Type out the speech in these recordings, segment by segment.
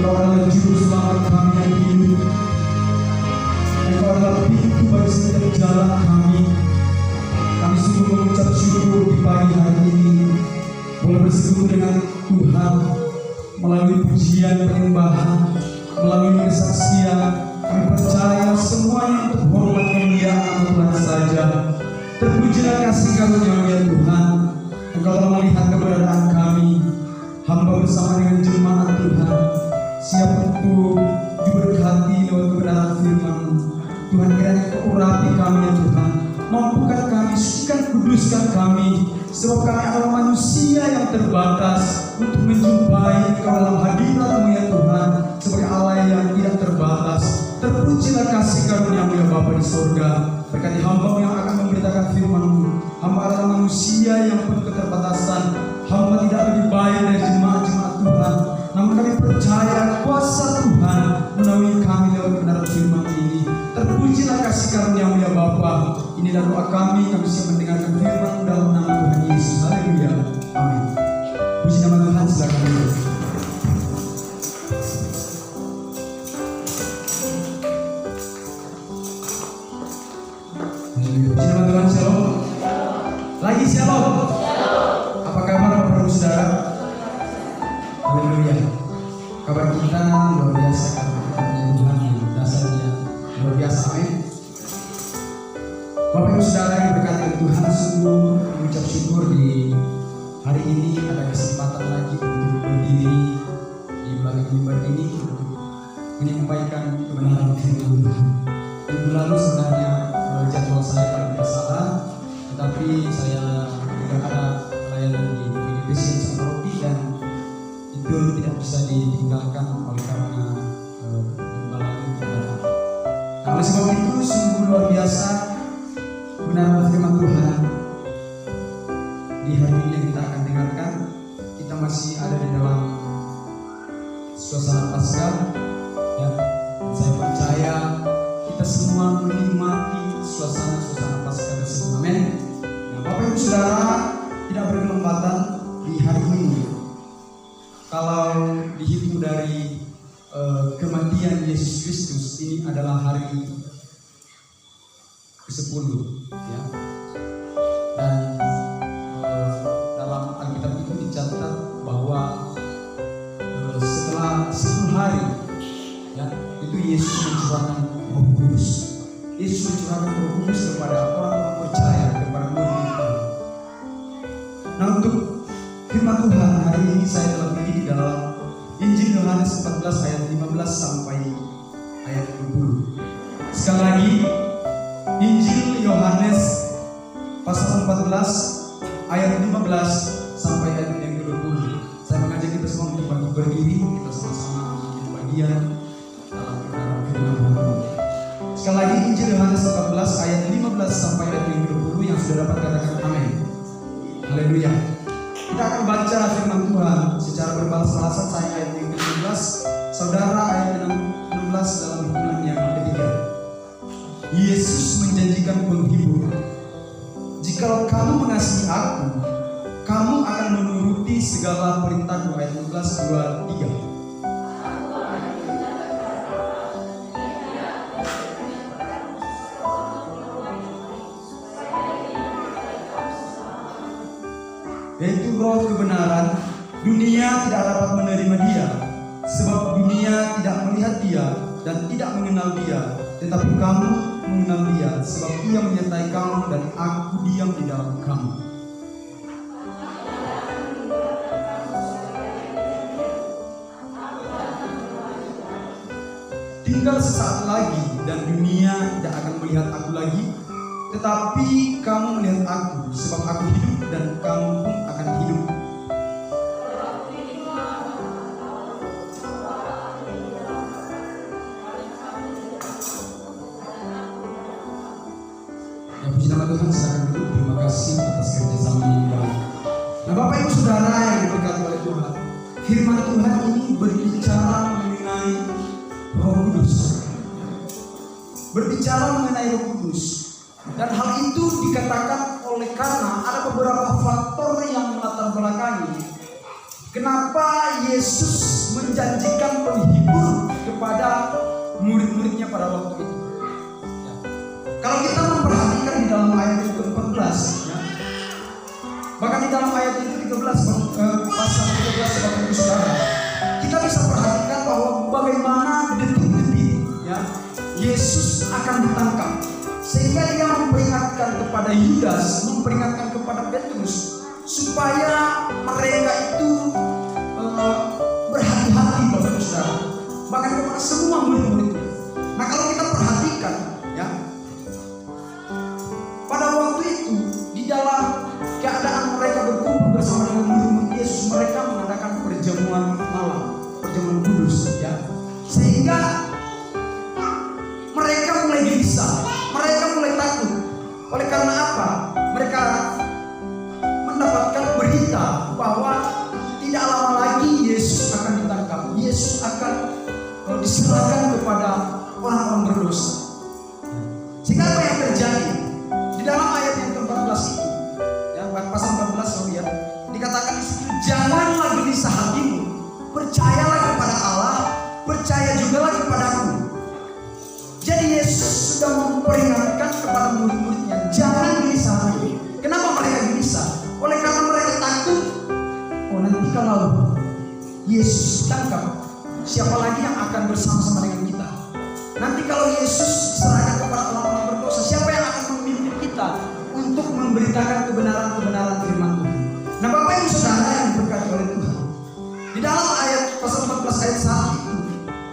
Engkau adalah juru selamat kami yang hidup. Engkau adalah pintu bagi setiap jalan kami. Kami sungguh mengucap syukur di pagi hari ini boleh bersekutu dengan Tuhan melalui pujian penyembahan, melalui kesaksian. Kami percaya semuanya untuk hormat kemuliaan Tuhan saja. Terpujilah kasih karunia ya Tuhan. Engkau telah melihat keberadaan kami, hamba bersama dengan jemaat Tuhan, siap untuk diberkati lewat kebenaran firman. Tuhan, kiranya Kau urapi kami ya Tuhan, mampukan kami, sucikan, kuduskan kami, sebab kami adalah manusia yang terbatas untuk menjumpai Kau dalam hadirat-Mu ya Tuhan, sebagai Allah yang tidak terbatas. Terpujilah kasih karunia-Mu ya Bapa di surga. Berkati hamba-Mu yang akan memberitakan firman-Mu. Hamba adalah manusia yang penuh keterbatasan. Hamba tidak lebih baik dari jemaat-jemaat Tuhan, namun kami percaya kuasa Tuhan menaungi kami lewat kebenaran firman ini. Terpujilah kasih karunia-Mu ya Bapa. Inilah doa kami siap mendengarkan firman dalam nama Tuhan Yesus. Haleluya. Amin. Puji nama Tuhan, silakan duduk. Puji nama Tuhan, shalom. Lagi shalom. Apa kabar Bapak Ibu Saudara? Haleluya. Kabar kita luar biasa karena kita punya Tuhan yang dasarnya luar biasa. Amin. Bapak Ibu Saudara yang berkati oleh Tuhan, sungguh mengucap syukur di hari ini ada kesempatan lagi untuk berdiri di belakang mimbar ini untuk menyampaikan kebenaran firman Tuhan. Minggu lalu sebenarnya jadwal saya kalau tidak salah, tetapi saya tidak ada pelayanan di Passion sama Roti dan itu tidak bisa ditinggalkan oleh karena imbalan ibadah. Nah, oleh sebab itu sungguh luar biasa kebenaran firman Tuhan di hari ini yang kita akan dengarkan. Kita masih ada di dalam suasana Paskah ya. Saya percaya kita semua menikmati suasana Paskah tersebut. Amin. Nah, Bapak Ibu Saudara, tidak berkelembatan di hari ini. Kalau dihitung dari kematian Yesus Kristus, ini adalah hari ke-10 ya. Dan dalam Alkitab itu dicatat bahwa setelah 10 hari ya, itu Yesus mencurahkan Roh Kudus. Yesus mencurahkan Roh Kudus kepada orang-orang percaya, kepada murid-murid. Nah, untuk firman Tuhan hari ini saya telah pilih di dalam Injil Yohanes 14 ayat 15 sampai ayat 20. Sekali lagi, Injil Yohanes pasal 14 ayat 15 sampai ayat yang ke-20. Saya mengajak kita semua untuk bangkit berdiri, kita sama-sama mengambil bagian dalam kebenaran firman Tuhan. Sekali lagi, Injil Yohanes 14 ayat 15 sampai ayat yang ke-20, yang sudah dapat katakan amin. Haleluya. Kita akan baca firman Tuhan secara berbalas-balasan. Saya ayat yang ke-17, saudara ayat ke-16 dalam hitungan yang ketiga. Yesus menjanjikan penghibur. Jikalau kamu mengasihi aku, kamu akan menuruti segala perintahku. Ayat 16, 2, 3. Yaitu roh kebenaran. Dunia tidak dapat menerima dia, sebab dunia tidak melihat dia dan tidak mengenal dia. Tetapi kamu mengenal dia, sebab ia menyertai kamu dan aku diam di dalam kamu. Tinggal sesaat lagi dan dunia tidak akan melihat aku lagi, tetapi kamu melihat aku, sebab aku hidup dan kamu pun akan hidup. Ya, puji nama Tuhan, silakan duduk. Terima kasih atas kerjasama yang baik. Nah, Bapak Ibu Saudara yang diberkati oleh Tuhan, firman Tuhan ini berbicara mengenai Roh Kudus. Berbicara mengenai Roh Kudus. Dan hal itu dikatakan oleh karena ada beberapa faktor yang melatar belakangi kenapa Yesus menjanjikan penghibur kepada murid-muridnya pada waktu itu. Ya. Kalau kita memperhatikan di dalam ayat yang ke-14, ya, bahkan di dalam ayat itu 13, pasal 13 Bapak Ibu Saudara, kita bisa perhatikan bahwa bagaimana detik-detik ya Yesus akan ditangkap, sehingga dia memperingatkan kepada Yudas, memperingatkan kepada Petrus supaya mereka itu berhati-hati Bapak Ibu Saudara, bahkan kepada semua murid-muridnya. Nah, kalau kita perhatikan ya, pada waktu itu di dalam keadaan mereka berkumpul bersama dengan murid-murid Yesus, mereka mengadakan perjamuan malam, perjamuan kudus ya, sehingga mereka mulai gelisah, mereka mulai takut. Oleh karena apa? Mereka mendapatkan berita bahwa tidak lama lagi Yesus akan ditangkap, Yesus akan diserahkan kepada orang-orang berdosa. Sehingga apa yang terjadi di dalam ayat yang ke-14 itu, ya, pasal 14 ya, dikatakan di situ, janganlah gelisah hatimu, percayalah kepada Allah, percaya jugalah kepadaku. Jadi Yesus sudah memperingatkan kepada murid-muridnya, jangan gelisah hati. Kenapa mereka gelisah? Oleh karena mereka takut, oh nanti kalau Yesus ditangkap, siapa lagi yang akan bersama-sama dengan kita? Nanti kalau Yesus diserahkan kepada orang-orang berdosa, siapa yang akan memimpin kita untuk memberitakan kebenaran-kebenaran firman Tuhan? Nah, Bapak Ibu Saudara yang diberkati oleh Tuhan, di dalam ayat pasal 14 ayat 1 itu,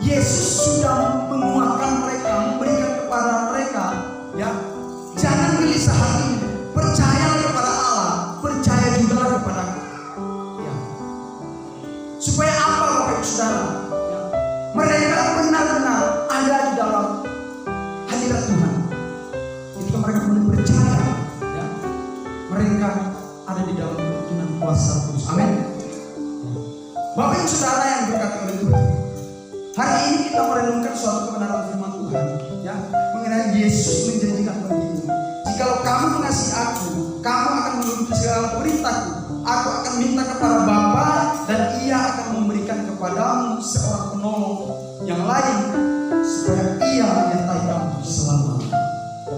Yesus sudah menguatkan mereka, memberikan kepada mereka, ya, jangan gelisah hati, percayalah kepada Allah, percaya juga kepada aku. Ya. Supaya apa Bapak Ibu Saudara? Ya. Mereka benar-benar ada di dalam hadirat Tuhan. Ketika mereka mulai percaya, ya, mereka ada di dalam kebenaran kuasa Tuhan. Amin. Bapak Ibu Saudara yang diberkati oleh Tuhan, hari ini kita merenungkan suatu kebenaran firman Tuhan, ya, mengenai Yesus menjanjikan begini, jikalau kamu mengasihi aku, kamu akan menuruti segala perintahku, aku akan minta kepada Bapa dan ia akan memberikan kepadamu seorang penolong yang lain, supaya ia menyertai kamu selama-lamanya.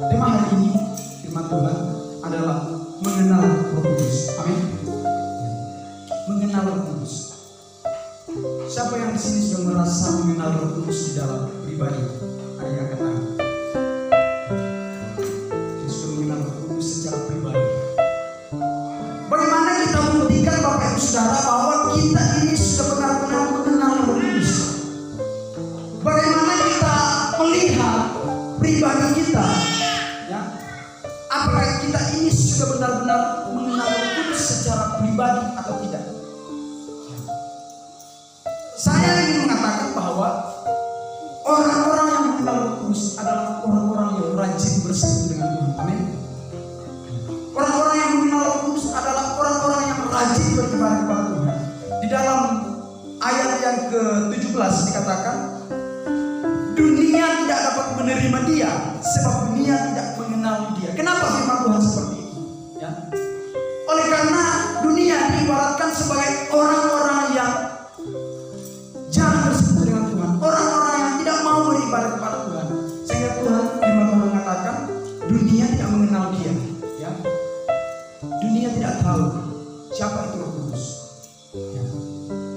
Tema hari ini firman Tuhan adalah mengenal Roh Kudus. Amin. Mengenal Roh Kudus. Siapa yang di sini sudah merasa mengenal Roh Kudus di dalam pribadi? Ada yang angkat tangan. Yang sudah mengenal Roh Kudus secara pribadi. Bagaimana kita membuktikan Bapak Ibu Saudara bahwa kita ini sudah benar-benar mengenal Roh Kudus? Bagaimana kita melihat pribadi kita? Ya, apakah kita ini sudah benar-benar mengenal Roh Kudus secara pribadi atau tidak? Saya ingin mengatakan bahwa orang-orang yang mengenal Roh Kudus adalah orang-orang yang rajin bersekutu dengan Tuhan. Amin. Orang-orang yang mengenal Roh Kudus adalah orang-orang yang rajin beribadah kepada Tuhan. Di dalam ayat yang ke-17 dikatakan, dunia tidak dapat menerima dia sebab dunia tidak mengenal dia. Kenapa firman Tuhan seperti itu? Ya. Oleh karena dunia diibaratkan sebagai orang-orang yang jarang bersekutu dengan Tuhan, orang-orang yang tidak mau beribadah kepada Tuhan, sehingga Tuhan firman Tuhan mengatakan dunia tidak mengenal dia. Ya. Dunia tidak tahu siapa itu Roh Kudus. Ya.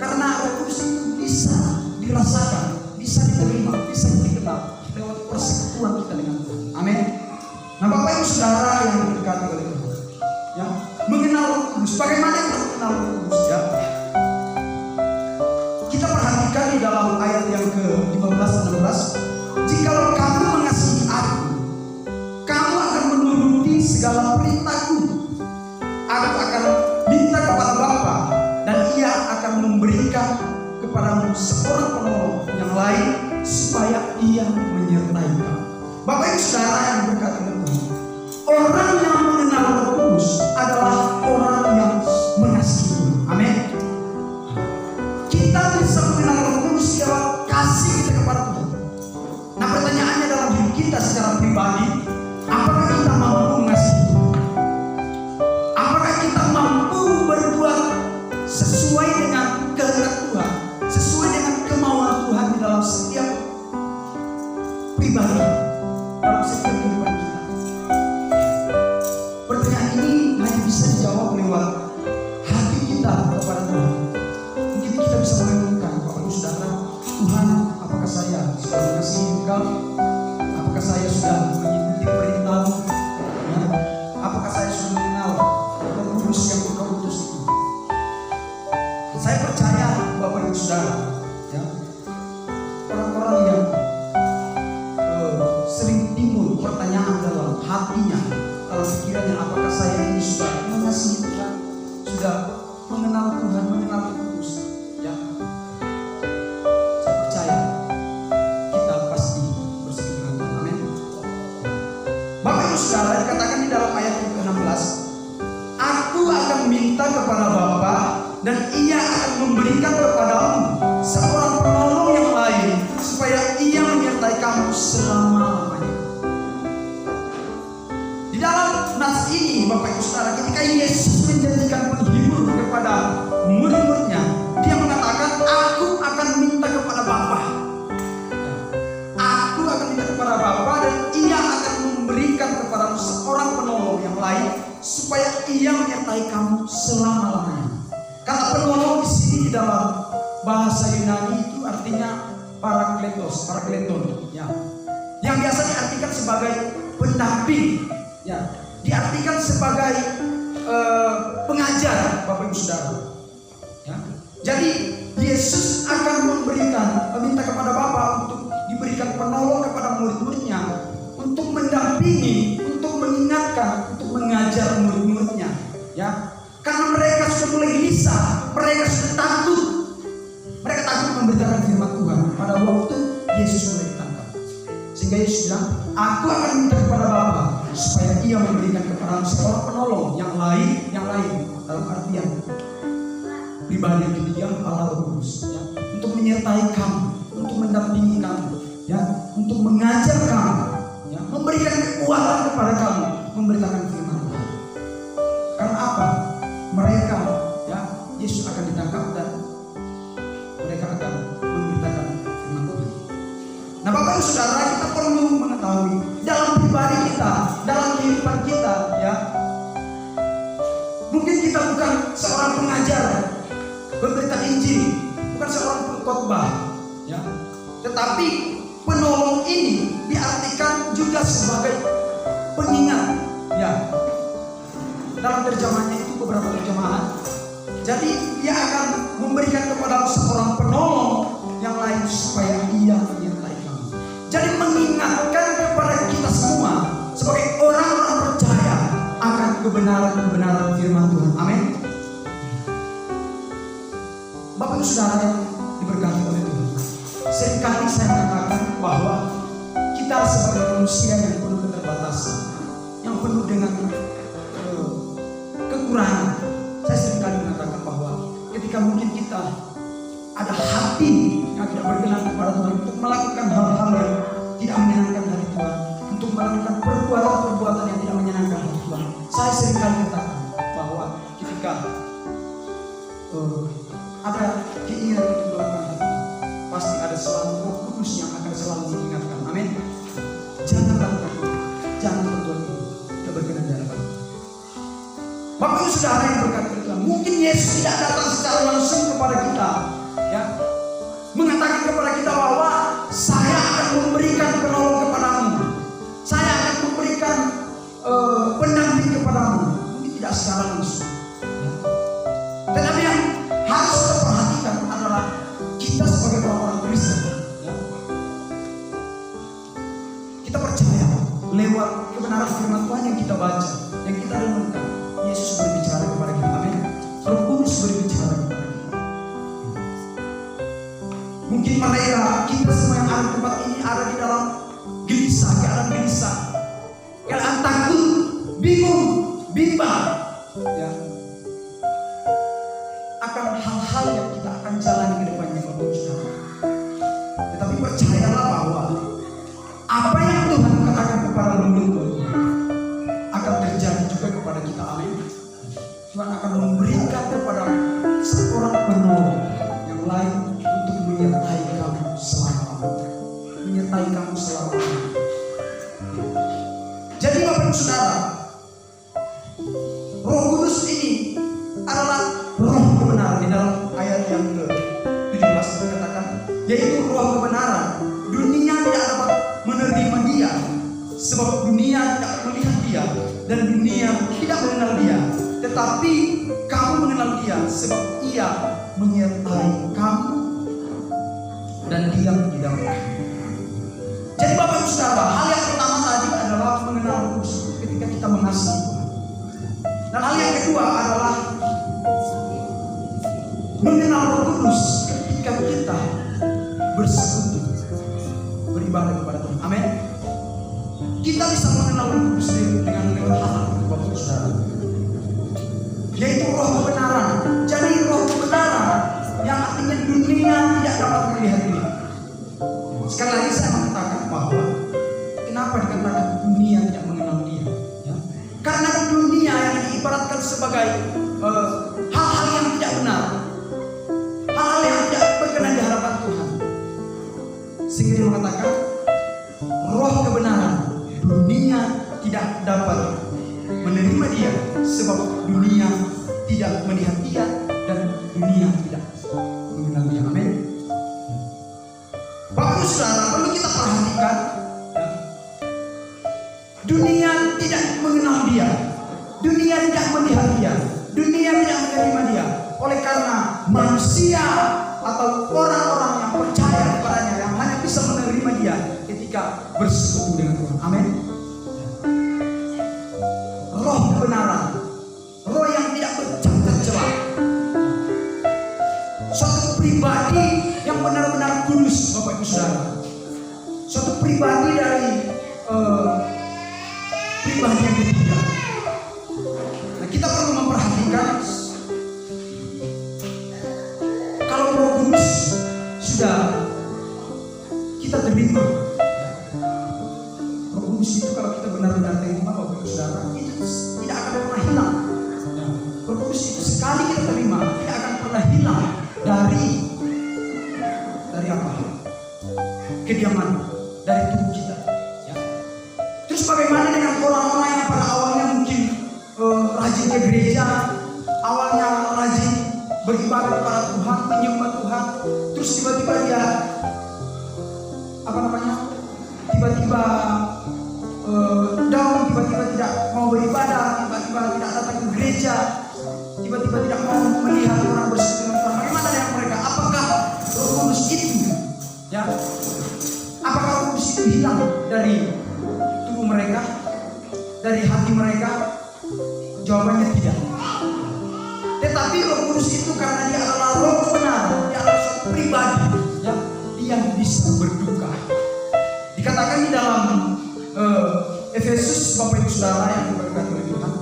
Karena Roh Kudus itu bisa dirasakan, bisa diterima, bisa dikenal lewat persekutuan kita dengan Tuhan. Amin. Nah, Bapak Ibu Saudara yang diberkati oleh Tuhan, ya, mengenal Roh Kudus. Bagaimana kita mengenal Roh Kudus? Ya. Kita perhatikan di dalam ayat yang ke-15 dan 16, jikalau kamu mengasihi aku, kamu akan menuruti segala perintahku. Aku akan minta kepada Bapa dan ia akan memberikan kepadamu seorang penolong yang lain, supaya ia menyertai kamu. Bapak Ibu Saudara yang berkati Tuhan, orang yang mengenal Roh Kudus adalah orang yang mengasihi Tuhan. Amin. Kita bisa mengenal Roh Kudus lewat kasih kita kepada Tuhan. Nah, pertanyaannya dalam hidup kita secara pribadi, apakah kita mampu mengasihi Tuhan? Apakah kita mampu berbuat sesuai dengan kehendak Tuhan, sesuai dengan kemauan Tuhan di dalam setiap pribadi dalam setiap kehidupan kita. Pertanyaan ini hanya bisa dijawab lewat hati kita kepada Tuhan. Mungkin kita bisa merenungkan, Bapak Ibu Saudara, Tuhan, apakah saya sudah mengasihi Engkau? Apakah saya sudah mengikuti perintah-Mu? Ya? Apakah saya sudah mengenal Roh Kudus yang Engkau utus itu? Saya percaya, Bapak Ibu Saudara, ya, orang-orang yang sering timbul pertanyaan dalam hatinya, dalam pikirannya, apakah saya ini sudah mengasihi Tuhan, sudah mengenal Tuhan, mengenal Roh Kudus? Ya, saya percaya kita pasti bersekutu dengan Tuhan. Amin. Bapak Ibu Saudara, dikatakan di dalam ayat ke-16, aku akan minta kepada Bapa dan Ia akan memberikan kepadamu seorang penolong yang lain, supaya Ia menyertai kamu selama-lamanya. Di dalam nas ini, Bapak Ibu Saudara, ketika Yesus menjanjikan penghibur kepada murid-muridnya, Dia mengatakan, aku akan minta kepada Bapa. Aku akan minta kepada Bapa dan Ia akan memberikan kepadamu seorang penolong yang lain, supaya Ia menyertai kamu selama-lamanya. Kata penolong di sini di dalam bahasa Yunani itu artinya parakleton, ya. Yang biasa diartikan sebagai pendamping, ya. Diartikan sebagai pengajar, Bapak Ibu Saudara. Ya. Jadi Yesus akan meminta kepada Bapa untuk diberikan penolong kepada murid-muridnya, untuk mendampingi, untuk mengingatkan, untuk mengajar murid-muridnya, ya. Karena mereka sudah mulai gelisah, mereka sudah takut. Mereka takut memberitakan firman Tuhan pada waktu Yesus mulai ditangkap. Sehingga Yesus bilang, aku akan minta kepada Bapa supaya Ia memberikan kepadamu seorang penolong yang lain dalam artian pribadi yang ketiga, Allah Roh Kudus, ya, untuk menyertai kamu, untuk mendampingi kamu, ya, untuk mengajar kamu, ya, memberikan kekuatan kepada kamu, memberitakan firman Tuhan. Karena apa? Mereka, ya, Yesus akan ditangkap dan mereka akan memberitakan firman Tuhan. Nah, Bapak Ibu Saudara, kita perlu mengetahui dalam pribadi kita, dalam kehidupan kita, ya, mungkin kita bukan seorang pengajar berberita Injil, bukan seorang pengkhotbah, ya, tetapi penolong ini diartikan juga sebagai pengingat, ya. Dalam terjemahannya itu beberapa terjemahan. Jadi Dia akan memberikan kepada seorang penolong yang lain supaya Ia menyertai kamu. Jadi mengingatkan kepada kita semua sebagai orang-orang percaya akan kebenaran firman Tuhan. Amin. Bapak Ibu Saudara yang diberkati oleh Tuhan, seringkali saya mengatakan bahwa kita sebagai manusia yang penuh keterbatasan, yang penuh dengan kekurangan, saya seringkali mengatakan bahwa ketika mungkin kita ada hati yang tidak berkenan kepada Tuhan, untuk melakukan hal-hal yang tidak menyenangkan hati Tuhan, untuk melakukan perbuatan-perbuatan yang tidak menyenangkan hati Tuhan, saya seringkali katakan bahwa ketika ada keinginan untuk melakukan hati, pasti ada selalu Roh Kudus yang akan selalu mengingatkan. Amin. Jangan lakukan itu, jangan berbuat itu, tidak berkenan di hadapan Tuhan. Bapak Ibu Saudara yang berkata Tuhan, mungkin Yesus tidak datang secara langsung kepada kita, ya, mengatakan kepada kita bahwa saya akan memberikan penolong kepadamu, saya akan memberikan pendamping kepadamu. Mungkin tidak secara langsung, ya. Tetapi yang harus kita perhatikan adalah kita sebagai orang-orang Kristen, ya, kita percaya lewat kebenaran firman Tuhan yang kita baca, yang kita renungkan, Yesus berbicara kepada kita. Amin. Roh Kudus berbicara kepada kita. Mungkin mereka, kita semua yang ada di tempat ini ada di dalam gelisah, keadaan takut, bingung, bimbang, ya, akan hal-hal yang kita akan jalani ke depannya, Bapak Ibu Saudara. Tetapi percayalah bahwa apa yang Tuhan katakan kepada murid-murid akan terjadi juga kepada kita. Amin. Tuhan akan memberikan kepada seorang penolong yang lain untuk menyertai kamu selama-lamanya, menyertai kamu selamanya. Jadi Bapak Ibu Saudara, Roh Kudus ini adalah roh kebenaran. Di dalam ayat yang ke-17 dikatakan, yaitu roh kebenaran. Dunia tidak dapat menerima dia, sebab dunia tidak melihat dia, dan dunia tidak mengenal dia. Tetapi kamu mengenal dia, sebab ia menyertai kamu dan diam di dalam kamu. Jadi Bapak Ibu Saudara, hal yang pertama tadi adalah mengenal Roh Kudus ketika kita mengasihi Tuhan. Dan hal yang kedua adalah mengenal Roh Kudus ketika kita bersekutu, beribadah kepada Tuhan. Amin. Kita bisa mengenal Roh Kudus dengan hal itu, Bapak Ibu Saudara, yaitu roh kebenaran. Jadi roh kebenaran yang artinya dunia tidak dapat melihat dia. Sekali lagi saya mengatakan bahwa kenapa dikatakan dunia tidak mengenal dia? Ya. Karena dunia yang diibaratkan sebagai hal-hal yang tidak benar, hal-hal yang tidak berkenan di hadapan Tuhan. Sehingga dia mengatakan roh kebenaran, dunia tidak dapat menerima dia, sebab dunia tidak melihat dia dan dunia tidak mengenal dia. Amin. Bapak Ibu Saudara, perlu kita perhatikan, dunia tidak mengenal dia, dunia tidak melihat dia, dunia tidak menerima dia. Oleh karena manusia atau orang-orang yang percaya kepadanya yang hanya bisa menerima dia ketika bersekutu dengan Tuhan. Amin. Roh kebenaran, roh yang tidak bercacat celah, suatu pribadi yang benar-benar kudus, Bapak Ibu Saudara, suatu pribadi dari pribadi yang ketiga. Nah, kita perlu memperhatikan kalau Roh Kudus sudah kita terima. Roh Kudus itu kalau kita benar-benar terima, Bapak Ibu Saudara, itu tidak akan pernah hilang. Roh Kudus itu sekali kita terima tidak akan pernah hilang dari apa? Kediaman dari tubuh kita. Ya. Terus bagaimana dengan orang-orang yang pada awalnya mungkin rajin ke gereja, awalnya rajin beribadah kepada Tuhan, menyembah Tuhan, terus tiba-tiba dia tiba-tiba down, tiba-tiba tidak mau beribadah, tiba-tiba tidak datang ke gereja, tiba-tiba tidak mau melihat orang bersekutu dengan Tuhan. Bagaimana dengan mereka? Apakah Roh Kudus itu, ya, apakah Roh Kudus itu hilang dari tubuh mereka, dari hati mereka? Jawabannya tidak. Tetapi Roh Kudus itu karena dia adalah roh kebenaran, dia adalah suatu pribadi, ya, dia bisa berduka. Dikatakan di dalam Efesus, Bapak Ibu Saudara yang diberkati oleh Tuhan,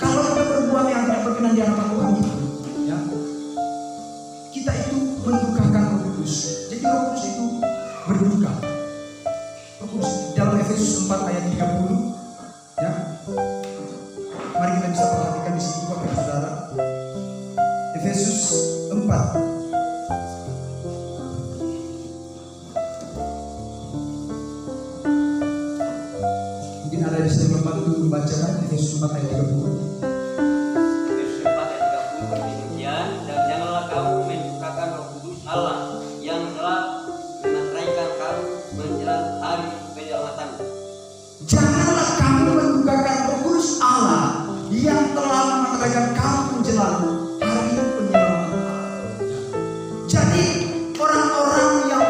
kalau kita berbuat yang tidak berkenan di hadapan Tuhan itu, ya, kita itu mendukakan Roh Kudus. Jadi Roh Kudus itu berduka. Roh Kudus dalam Efesus 4 ayat 30, ya. Mari kita bisa perhatikan di sini, Bapak Ibu Saudara. Efesus 4. Mungkin ada di sini membantu membacakan Efesus 4 ayat 30. Efesus 4 ayat 30 demikian, dan janganlah kamu mendukakan Roh Kudus Allah yang telah menyerahkan kamu menjelang hari penyelamatan. Janganlah kamu mendukakan Roh Kudus Allah yang telah menyerahkan kamu menjelang hari penyelamatan. Jadi orang-orang yang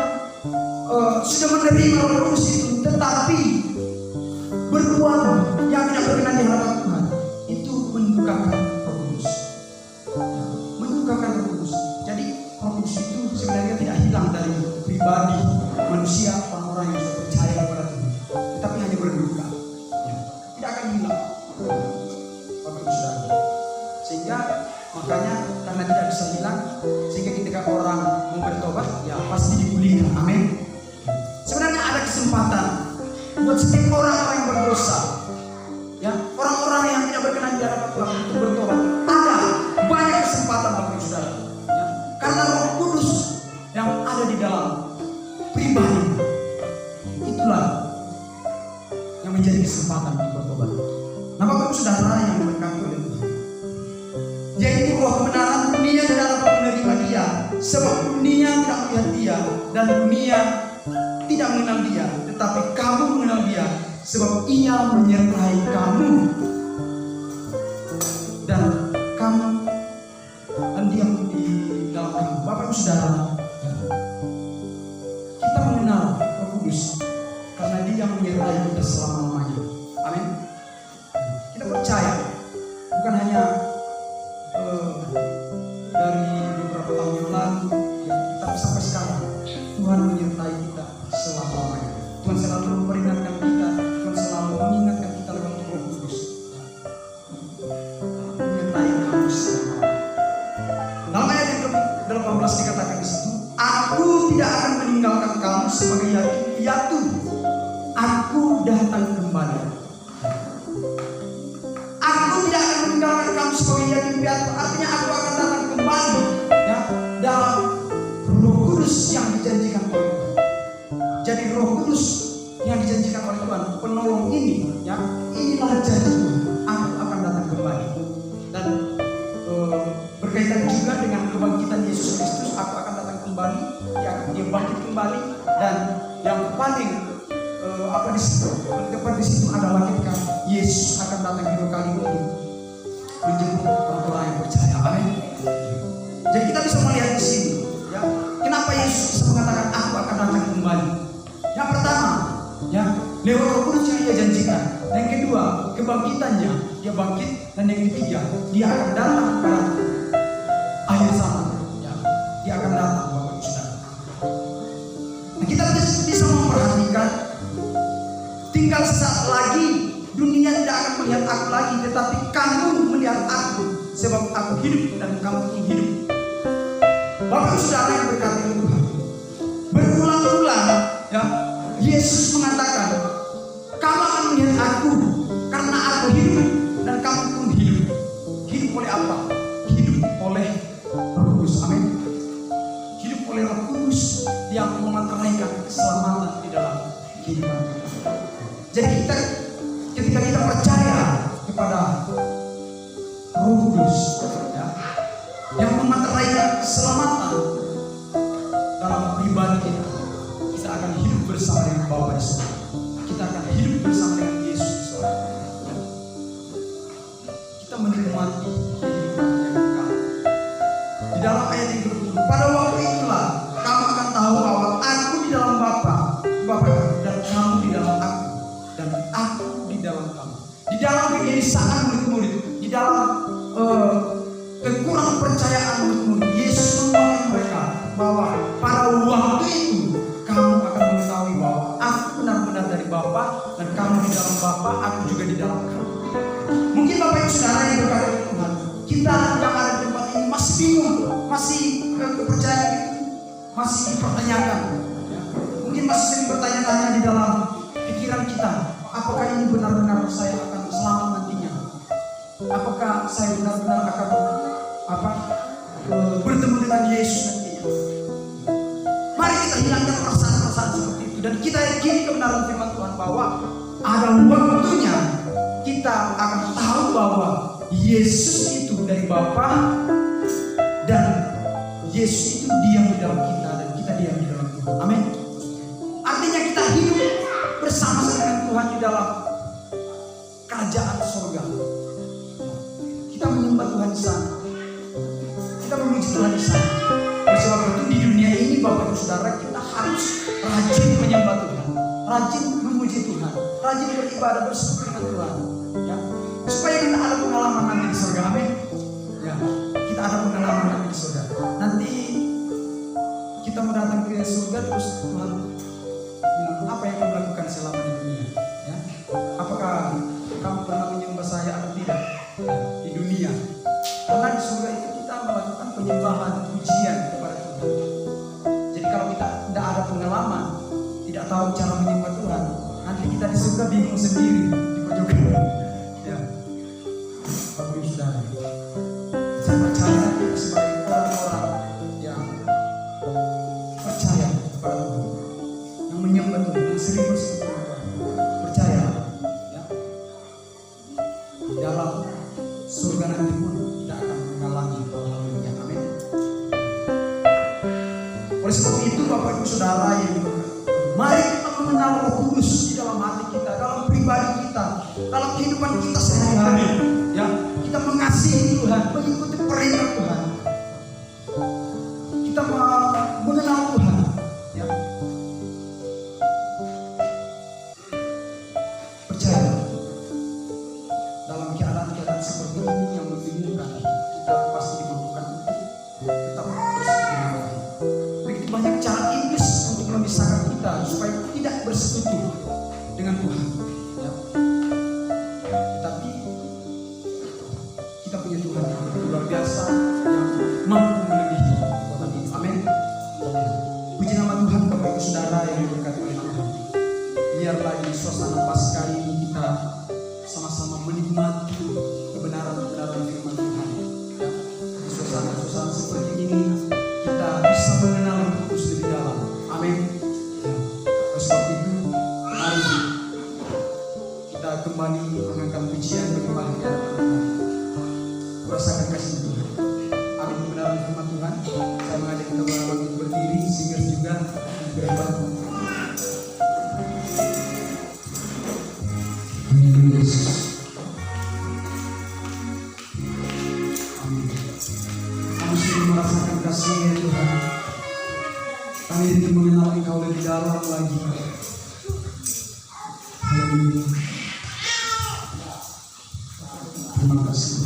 sudah menerima Roh Kudus itu tetapi berbuat yang tidak berkenan di hadapan Tuhan, itu mendukakan Roh Kudus. Mendukakan Roh Kudus. Jadi Roh Kudus itu sebenarnya tidak hilang dari pribadi manusia, orang-orang yang sudah percaya kepada Tuhan, tetapi hanya berduka. Tidak akan hilang, Bapak Ibu Saudara. Sehingga makanya karena tidak bisa hilang, sehingga ketika orang mau bertobat, ya pasti dipulihkan. Amin. Sebenarnya ada kesempatan buat setiap orang-orang yang berdosa, ya, orang-orang yang tidak berkenan di hadapan Tuhan untuk bertobat. Ada banyak kesempatan, Bapak Ibu Saudara, ya, karena Roh Kudus yang ada di dalam kesempatan untuk bertobat. Nah, Bapak Ibu Saudara yang diberkati oleh Tuhan, yaitu roh kebenaran, dunia tidak dapat menerima dia, sebab dunia tidak melihat dia dan dunia tidak mengenal dia, tetapi kamu mengenal dia, sebab ia menyertai kamu dan dia di dalam kamu. Bapak Ibu Saudara, kita mengenal Roh Kudus karena dia menyertai kita selama-lamanya. Amin. Kita percaya bukan hanya dari beberapa tahun yang lalu, tapi sampai sekarang Tuhan menyertai kita selama-lamanya. Tuhan selalu memperingatkan kita, Tuhan selalu mengingatkan kita lewat Roh Kudus. Menyertai kamu selama-lamanya. Dalam ayat yang ke-18 dikatakan di situ, aku tidak akan meninggalkan kamu sebagai yatim piatu. Aku datang kembali. Aku tidak akan meninggalkan kamu sebagai yatim piatu. Artinya aku akan datang kembali, ya, dalam Roh Kudus yang dijanjikan oleh Tuhan. Jadi Roh Kudus yang dijanjikan oleh Tuhan, penolong ini, ya, inilah janji Tuhan. Aku akan datang kembali. Dan berkaitan juga dengan kebangkitan Yesus Kristus, aku akan datang kembali, dia bangkit kembali, dan yang paling di situ adalah ketika Yesus akan datang kedua kali untuk menjemput orang-orang yang percaya. Amin. Jadi kita bisa melihat di sini, ya, kenapa Yesus bisa mengatakan aku akan datang kembali. Yang pertama, ya, lewat Roh Kudus yang dia janjikan. Yang kedua, kebangkitannya, dia bangkit. Dan yang ketiga, dia akan datang pada akhir zaman, ya, dia akan datang, Bapak Ibu Saudara. Nah, kita bisa memperhatikan, tinggal sesaat lagi dunia tidak akan melihat aku lagi, tetapi kamu melihat aku, sebab aku hidup dan kamu pun hidup. Bapak Ibu Saudara yang berkati Tuhan, berulang-ulang, ya, Yesus mengatakan, kamu akan melihat aku karena aku hidup dan kamu pun hidup. Hidup oleh apa? Hidup oleh Roh Kudus. Amin. Hidup oleh Roh Kudus yang memanteraikan keselamatan di dalam kehidupan kita. Jadi ketika kita percaya kepada Roh Kudus, ya, yang memanteraikan keselamatan dalam pribadi kita, kita akan hidup bersama dengan Bapa di surga. Kita akan hidup bersama dengan Yesus di surga. Kita menikmati kehidupan yang kekal. Di dalam ayat yang ke-20, pada waktu itulah kamu akan tahu bahwa aku di dalam Bapa, dan kamu di dalam aku, dan aku di dalam kamu. Di dalam kegelisahan murid-murid, di dalam kekurangan percayaan murid-murid, Yesus membangun mereka bahwa pada waktu itu kamu akan mengetahui bahwa aku benar-benar dari Bapa, dan kamu di dalam Bapa, aku juga di dalam kamu. Mungkin Bapak Ibu Saudara yang berkata Tuhan, kita yang ada di tempat ini masih bingung, masih kepercayaan itu masih dipertanyakan, ya. Mungkin masih sering bertanya-tanya di dalam pikiran kita, apakah ini benar-benar saya akan selamat nantinya? Apakah saya benar-benar akan bertemu dengan Yesus nantinya? Mari kita hilangkan perasaan-perasaan seperti itu dan kita yakini kebenaran firman Tuhan bahwa ada waktunya kita akan tahu bahwa Yesus itu dari Bapa dan Yesus itu diam di dalam kita dan kita diam di dalam Tuhan. Amin. Artinya kita hidup bersama dengan Tuhan di dalam kerajaan surga. Kita menyembah Tuhan di sana. Kita memuji Tuhan di sana. Oleh sebab itu di dunia ini Bapak Ibu Saudara, kita harus rajin menyembah Tuhan, rajin memuji Tuhan, rajin beribadah bersama dengan Tuhan, ya, supaya kita ada pengalaman nanti di surga. Amin. Ya, kita ada pengalaman nanti di surga. Nanti kita mau datang ke surga terus Tuhan bilang, apa yang kamu lakukan selama di dunia? Ya, apakah kamu pernah menyembah saya atau tidak di dunia? Karena di surga itu kita melakukan penyembahan, pujian kepada Tuhan. Jadi kalau kita tidak ada pengalaman, tidak tahu cara menyembah Tuhan, nanti kita di surga bingung sendiri di pojokan. Ya, Bapak Ibu Saudara, saya percaya kita sebagai orang-orang yang percaya kepada Tuhan, yang menyembah Tuhan, yang sering bersekutu dengan Tuhan, percaya, ya, nanti pun tidak akan mengalami hal-hal demikian. Amin. Oleh sebab itu Bapak Ibu Saudara yang diberkati, mari kita mengenal Roh Kudus di dalam hati kita, dalam pribadi kita, dalam kehidupan kita sehari-hari. Ya, kita mengasihi Tuhan, mengikuti perintah Tuhan. Kita mengenal Tuhan. Ya. Percaya, dalam keadaan-keadaan seperti ini yang membingungkan, kita pasti dimampukan tetap terus beribadah. Begitu banyak cara iblis untuk memisahkan kita supaya tidak bersekutu dengan Tuhan. Ya. Tetapi kita punya Tuhan yang luar biasa, yang mampu melebihi kekuatan itu. Amin. Puji nama Tuhan, Bapak Ibu Saudara yang diberkati oleh Tuhan. Biarlah di suasana Paskah ini kita sama-sama menikmati kebenaran-kebenaran firman Tuhan. Ya. Di suasana-suasana seperti ini kita bisa mengenal Roh Kudus lebih dalam. Amin. Ya. Oleh sebab itu, mari kita kembali mengangkat pujian menyembah kepada Tuhan. Rasakan kasih Tuhan. Amin. Kebenaran firman Tuhan. Saya mengajak kita untuk berdiri, sehingga juga beribadah. Kami sungguh merasakan kasih ya Tuhan. Kami ingin mengenal Engkau lebih dalam lagi. Haleluya. Terima kasih.